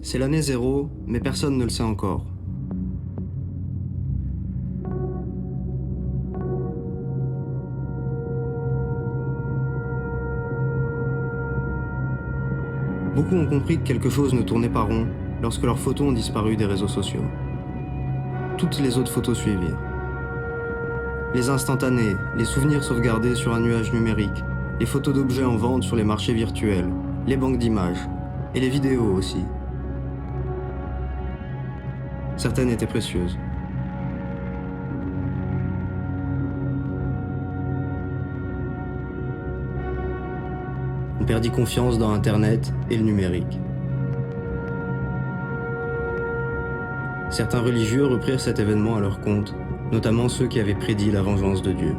C'est l'année 0, mais personne ne le sait encore. Beaucoup ont compris que quelque chose ne tournait pas rond lorsque leurs photos ont disparu des réseaux sociaux. Toutes les autres photos suivirent. Les instantanés, les souvenirs sauvegardés sur un nuage numérique, les photos d'objets en vente sur les marchés virtuels, les banques d'images, et les vidéos aussi. Certaines étaient précieuses. On perdit confiance dans Internet et le numérique. Certains religieux reprirent cet événement à leur compte, notamment ceux qui avaient prédit la vengeance de Dieu.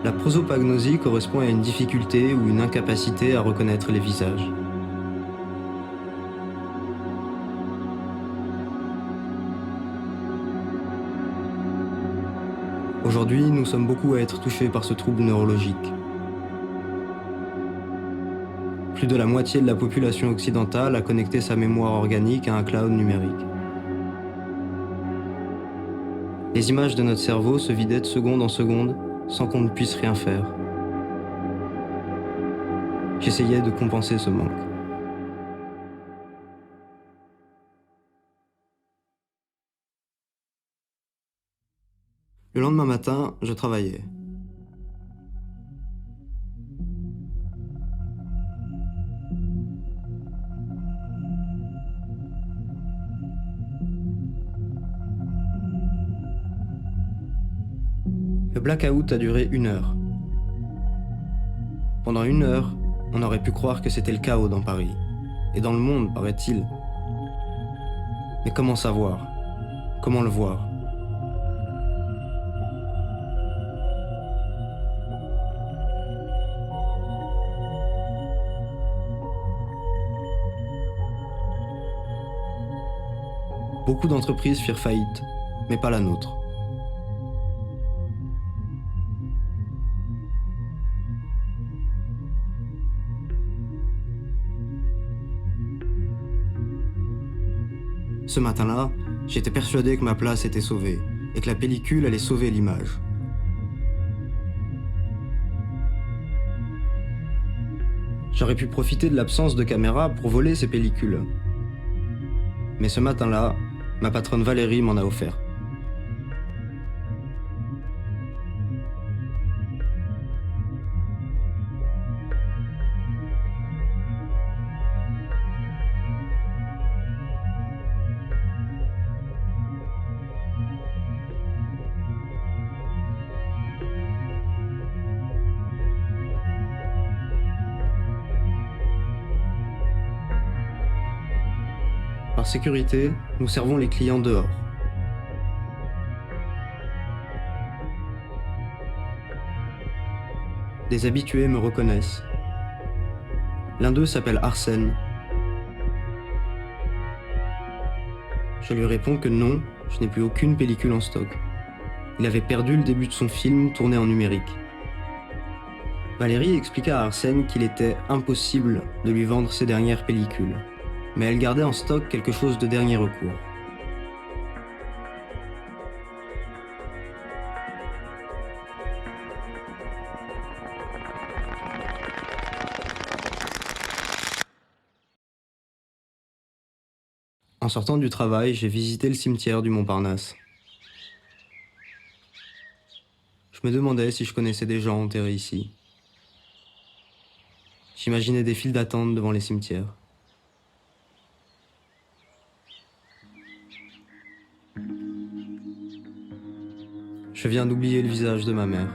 La prosopagnosie correspond à une difficulté ou une incapacité à reconnaître les visages. Aujourd'hui, nous sommes beaucoup à être touchés par ce trouble neurologique. Plus de la moitié de la population occidentale a connecté sa mémoire organique à un cloud numérique. Les images de notre cerveau se vidaient de seconde en seconde sans qu'on ne puisse rien faire. J'essayais de compenser ce manque. Le lendemain matin, je travaillais. Le blackout a duré 1 heure. Pendant 1 heure, on aurait pu croire que c'était le chaos dans Paris, et dans le monde, paraît-il. Mais comment savoir? Comment le voir? Beaucoup d'entreprises firent faillite, mais pas la nôtre. Ce matin-là, j'étais persuadé que ma place était sauvée et que la pellicule allait sauver l'image. J'aurais pu profiter de l'absence de caméra pour voler ces pellicules. Mais ce matin-là, ma patronne Valérie m'en a offert. Par sécurité, nous servons les clients dehors. Des habitués me reconnaissent. L'un d'eux s'appelle Arsène. Je lui réponds que non, je n'ai plus aucune pellicule en stock. Il avait perdu le début de son film tourné en numérique. Valérie expliqua à Arsène qu'il était impossible de lui vendre ses dernières pellicules, mais elle gardait en stock quelque chose de dernier recours. En sortant du travail, j'ai visité le cimetière du Montparnasse. Je me demandais si je connaissais des gens enterrés ici. J'imaginais des files d'attente devant les cimetières. Je viens d'oublier le visage de ma mère.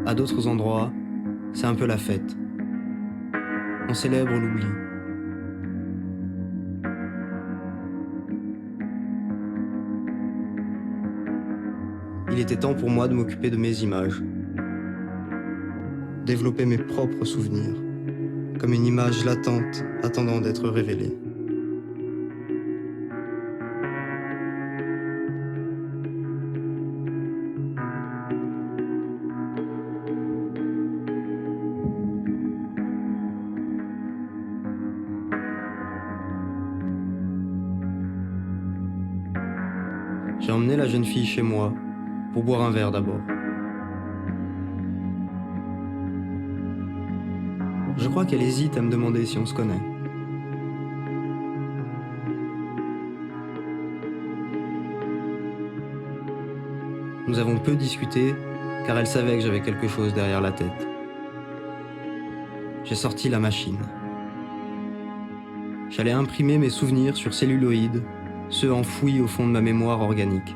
À d'autres endroits, c'est un peu la fête. On célèbre l'oubli. Il était temps pour moi de m'occuper de mes images. Développer mes propres souvenirs, comme une image latente attendant d'être révélée. J'ai emmené la jeune fille chez moi pour boire un verre d'abord. Je crois qu'elle hésite à me demander si on se connaît. Nous avons peu discuté car elle savait que j'avais quelque chose derrière la tête. J'ai sorti la machine. J'allais imprimer mes souvenirs sur celluloïd, ceux enfouis au fond de ma mémoire organique.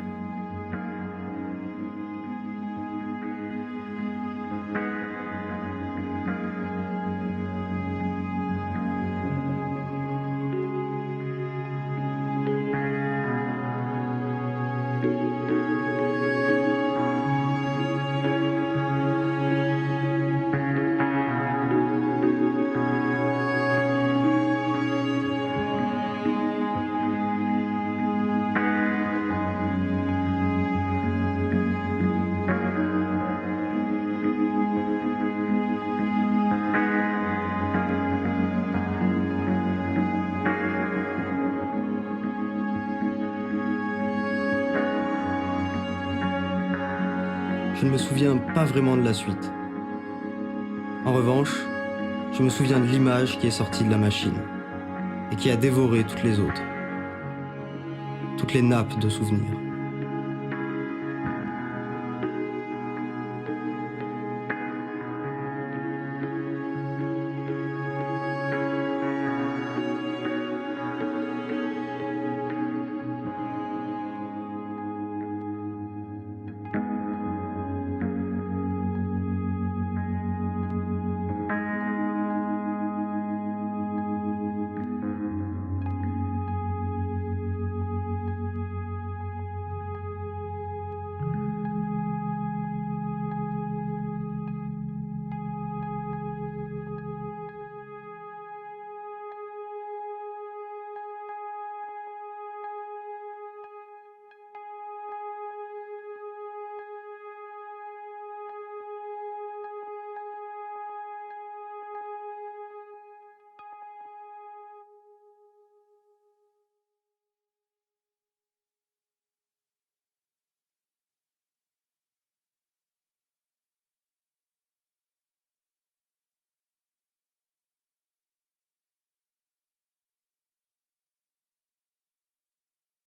Je ne me souviens pas vraiment de la suite. En revanche, je me souviens de l'image qui est sortie de la machine et qui a dévoré toutes les autres. Toutes les nappes de souvenirs.